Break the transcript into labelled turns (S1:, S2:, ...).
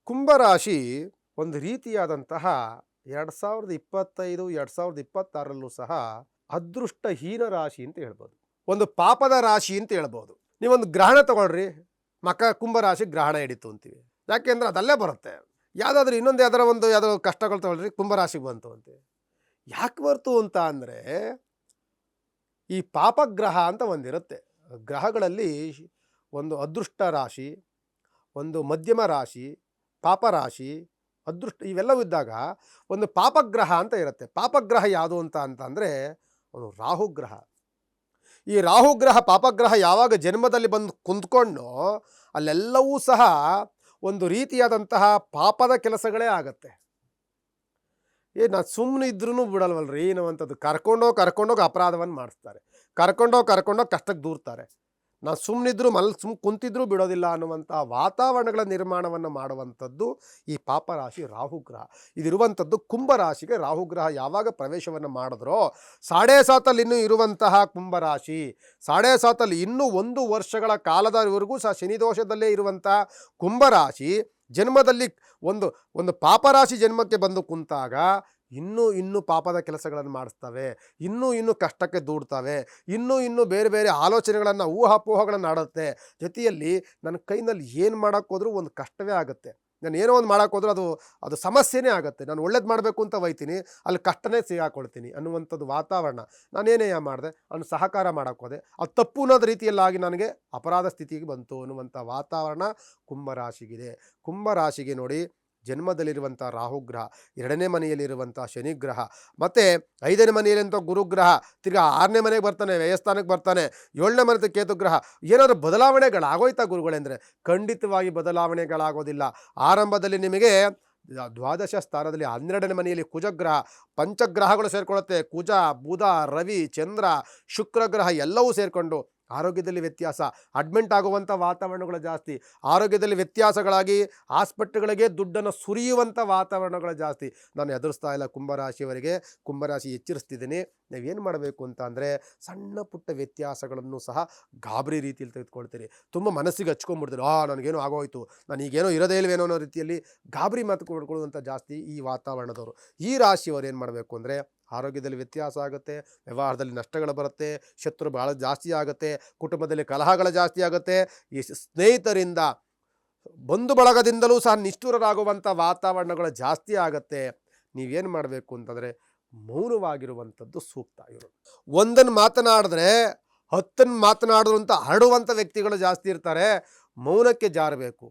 S1: ಕುಂಭರಾಶಿ ಒಂದು ರೀತಿಯಾದಂತಹ 2025 2026ರಲ್ಲೂ ಸಹ ಅದೃಷ್ಟಹೀನ ರಾಶಿ ಅಂತ ಹೇಳ್ಬೋದು. ಒಂದು ಪಾಪದ ರಾಶಿ ಅಂತ ಹೇಳ್ಬೋದು. ನೀವೊಂದು ಗ್ರಹಣ ತಗೊಳ್ರಿ, ಕುಂಭರಾಶಿ ಗ್ರಹಣ ಹಿಡಿತು ಅಂತೀವಿ. ಯಾಕೆಂದ್ರೆ ಅದಲ್ಲೇ ಬರುತ್ತೆ. ಯಾವುದಾದ್ರೂ ಇನ್ನೊಂದು ಯಾವ್ದಾದ್ರು ಕಷ್ಟಗಳು ತಗೊಳ್ರಿ, ಕುಂಭರಾಶಿಗೆ ಬಂತು ಅಂತೀವಿ. ಯಾಕೆ ಬರ್ತು ಅಂತ ಅಂದರೆ, ಈ ಪಾಪಗ್ರಹ ಅಂತ ಒಂದಿರುತ್ತೆ. ಗ್ರಹಗಳಲ್ಲಿ ಒಂದು ಅದೃಷ್ಟ ರಾಶಿ, ಒಂದು ಮಧ್ಯಮ ರಾಶಿ, ಪಾಪರಾಶಿ, ಅದೃಷ್ಟ ಇವೆಲ್ಲವೂ ಇದ್ದಾಗ ಒಂದು ಪಾಪಗ್ರಹ ಅಂತ ಇರುತ್ತೆ. ಪಾಪಗ್ರಹ ಯಾವುದು ಅಂತಂದರೆ ಒಂದು ರಾಹುಗ್ರಹ. ಈ ರಾಹುಗ್ರಹ ಪಾಪಗ್ರಹ ಯಾವಾಗ ಜನ್ಮದಲ್ಲಿ ಬಂದು ಕುಂತ್ಕೊಂಡೋ ಅಲ್ಲೆಲ್ಲವೂ ಸಹ ಒಂದು ರೀತಿಯಾದಂತಹ ಪಾಪದ ಕೆಲಸಗಳೇ ಆಗತ್ತೆ. ನಾನು ಸುಮ್ಮನೆ ಇದ್ರೂ ಬಿಡಲ್ವಲ್ರಿ ಅನ್ನುವಂಥದ್ದು. ಕರ್ಕೊಂಡೋಗಿ ಅಪರಾಧವನ್ನು ಮಾಡಿಸ್ತಾರೆ. ಕರ್ಕೊಂಡೋಗಿ ಕಷ್ಟಕ್ಕೆ ದೂರ್ತಾರೆ. ನಾವು ಸುಮ್ಮನಿದ್ರು ಕುಂತಿದ್ರೂ ಬಿಡೋದಿಲ್ಲ ಅನ್ನುವಂಥ ವಾತಾವರಣಗಳ ನಿರ್ಮಾಣವನ್ನು ಮಾಡುವಂಥದ್ದು ಈ ಪಾಪರಾಶಿ ರಾಹುಗ್ರಹ. ಇದಿರುವಂಥದ್ದು ಕುಂಭರಾಶಿಗೆ. ರಾಹುಗ್ರಹ ಯಾವಾಗ ಪ್ರವೇಶವನ್ನು ಮಾಡಿದ್ರೋ ಸಾಡೇ ಸಾತಲ್ಲಿ ಇನ್ನೂ ಇರುವಂತಹ ಕುಂಭರಾಶಿ, ಸಾಡೇ ಸಾತಲ್ಲಿ ಇನ್ನೂ 1 ವರ್ಷಗಳ ಕಾಲದವರೆಗೂ ಸಹ ಶನಿದೋಷದಲ್ಲೇ ಇರುವಂತಹ ಕುಂಭರಾಶಿ ಜನ್ಮದಲ್ಲಿ ಒಂದು ಒಂದು ಪಾಪರಾಶಿ ಜನ್ಮಕ್ಕೆ ಬಂದು ಕುಂತಾಗ ಇನ್ನೂ ಪಾಪದ ಕೆಲಸಗಳನ್ನು ಮಾಡಿಸ್ತವೆ, ಇನ್ನೂ ಕಷ್ಟಕ್ಕೆ ದೂಡ್ತವೆ, ಇನ್ನೂ ಬೇರೆ ಬೇರೆ ಆಲೋಚನೆಗಳನ್ನು ಊಹಾಪೋಹಗಳನ್ನು ಆಡುತ್ತೆ. ಜೊತೆಯಲ್ಲಿ ನನ್ನ ಕೈನಲ್ಲಿ ಏನು ಮಾಡೋಕ್ಕೋದ್ರೂ ಒಂದು ಕಷ್ಟವೇ ಆಗುತ್ತೆ. ನಾನು ಏನೋ ಒಂದು ಮಾಡೋಕ್ಕೋದ್ರೂ ಅದು ಸಮಸ್ಯೆನೇ ಆಗುತ್ತೆ. ನಾನು ಒಳ್ಳೇದು ಮಾಡಬೇಕು ಅಂತ ಹೋಗ್ತೀನಿ, ಅಲ್ಲಿ ಕಷ್ಟನೇ ಸಿಗಾಕೊಳ್ತೀನಿ ಅನ್ನುವಂಥದ್ದು ವಾತಾವರಣ. ನಾನೇನೇ ಮಾಡಿದೆ, ಅವನು ಸಹಕಾರ ಮಾಡೋಕ್ಕೋದೆ, ಅದು ತಪ್ಪು ಅನ್ನೋದು ರೀತಿಯಲ್ಲಾಗಿ ನನಗೆ ಅಪರಾಧ ಸ್ಥಿತಿಗೆ ಬಂತು ಅನ್ನುವಂಥ ವಾತಾವರಣ ಕುಂಭರಾಶಿಗಿದೆ. ಕುಂಭರಾಶಿಗೆ ನೋಡಿ, ಜನ್ಮದಲ್ಲಿರುವಂಥ ರಾಹುಗ್ರಹ, 2ನೇ ಮನೆಯಲ್ಲಿರುವಂಥ ಶನಿಗ್ರಹ, ಮತ್ತು 5ನೇ ಮನೆಯಲ್ಲಿರುವಂಥ ಗುರುಗ್ರಹ, ತಿರ್ಗಿ 6ನೇ ಮನೆಗೆ ಬರ್ತಾನೆ, ವ್ಯಯಸ್ಥಾನಕ್ಕೆ ಬರ್ತಾನೆ, 7ನೇ ಮನೆ ಕೇತುಗ್ರಹ. ಏನಾದರೂ ಬದಲಾವಣೆಗಳಾಗೋಯ್ತಾ ಗುರುಗಳೇ ಅಂದರೆ ಖಂಡಿತವಾಗಿ ಬದಲಾವಣೆಗಳಾಗೋದಿಲ್ಲ. ಆರಂಭದಲ್ಲಿ ನಿಮಗೆ ದ್ವಾದಶ ಸ್ಥಾನದಲ್ಲಿ 12ನೇ ಮನೆಯಲ್ಲಿ ಕುಜಗ್ರಹ, ಪಂಚಗ್ರಹಗಳು ಸೇರಿಕೊಳ್ಳುತ್ತೆ. ಕುಜ, ಬುಧ, ರವಿ, ಚಂದ್ರ, ಶುಕ್ರಗ್ರಹ ಎಲ್ಲವೂ ಸೇರಿಕೊಂಡು ಆರೋಗ್ಯದಲ್ಲಿ ವ್ಯತ್ಯಾಸ, ಅಡ್ಮಿಂಟ್ ಆಗುವಂಥ ವಾತಾವರಣಗಳು ಜಾಸ್ತಿ, ಆರೋಗ್ಯದಲ್ಲಿ ವ್ಯತ್ಯಾಸಗಳಾಗಿ ಹಾಸ್ಪಿಟ್ಲ್ಗಳಿಗೆ ದುಡ್ಡನ್ನು ಸುರಿಯುವಂಥ ವಾತಾವರಣಗಳು ಜಾಸ್ತಿ. ನಾನು ಎದುರಿಸ್ತಾ ಇಲ್ಲ ಕುಂಭರಾಶಿಯವರಿಗೆ. ಕುಂಭರಾಶಿ ಎಚ್ಚರಿಸ್ತಿದ್ದೀನಿ. ನಾವೇನು ಮಾಡಬೇಕು ಅಂತ ಅಂದರೆ, ಸಣ್ಣ ಪುಟ್ಟ ವ್ಯತ್ಯಾಸಗಳನ್ನು ಸಹ ಗಾಬರಿ ರೀತಿಯಲ್ಲಿ ತೆಗೆದುಕೊಳ್ತೀರಿ. ತುಂಬ ಮನಸ್ಸಿಗೆ ಹಚ್ಕೊಂಡ್ಬಿಡ್ತೀರಿ. ನನಗೇನೋ ಆಗೋಯ್ತು, ನಾನು ಈಗೇನೋ ಇರೋದೇ ಇಲ್ವೇನೋ ಅನ್ನೋ ರೀತಿಯಲ್ಲಿ ಗಾಬರಿ ಮಾತು ಕೊಡ್ಕೊಳ್ಳುವಂಥ ಜಾಸ್ತಿ ಈ ವಾತಾವರಣದವರು. ಈ ರಾಶಿಯವರು ಏನು ಮಾಡಬೇಕು ಅಂದರೆ, ಆರೋಗ್ಯದಲ್ಲಿ ವ್ಯತ್ಯಾಸ ಆಗುತ್ತೆ, ವ್ಯವಹಾರದಲ್ಲಿ ನಷ್ಟಗಳು ಬರುತ್ತೆ, ಶತ್ರು ಭಾಳ ಜಾಸ್ತಿ ಆಗುತ್ತೆ, ಕುಟುಂಬದಲ್ಲಿ ಕಲಹಗಳು ಜಾಸ್ತಿ ಆಗುತ್ತೆ, ಈ ಸ್ನೇಹಿತರಿಂದ ಬಂಧು ಬಳಗದಿಂದಲೂ ಸಹ ನಿಷ್ಠುರರಾಗುವಂಥ ವಾತಾವರಣಗಳು ಜಾಸ್ತಿ ಆಗುತ್ತೆ. ನೀವೇನು ಮಾಡಬೇಕು ಅಂತಂದರೆ, ಮೌನವಾಗಿರುವಂಥದ್ದು ಸೂಕ್ತ. ಇವರು ಒಂದನ್ನು ಮಾತನಾಡಿದ್ರೆ 10 ಮಾತನಾಡುವಂಥ ಹರಡುವಂಥ ವ್ಯಕ್ತಿಗಳು ಜಾಸ್ತಿ ಇರ್ತಾರೆ. ಮೌನಕ್ಕೆ ಜಾರಬೇಕು.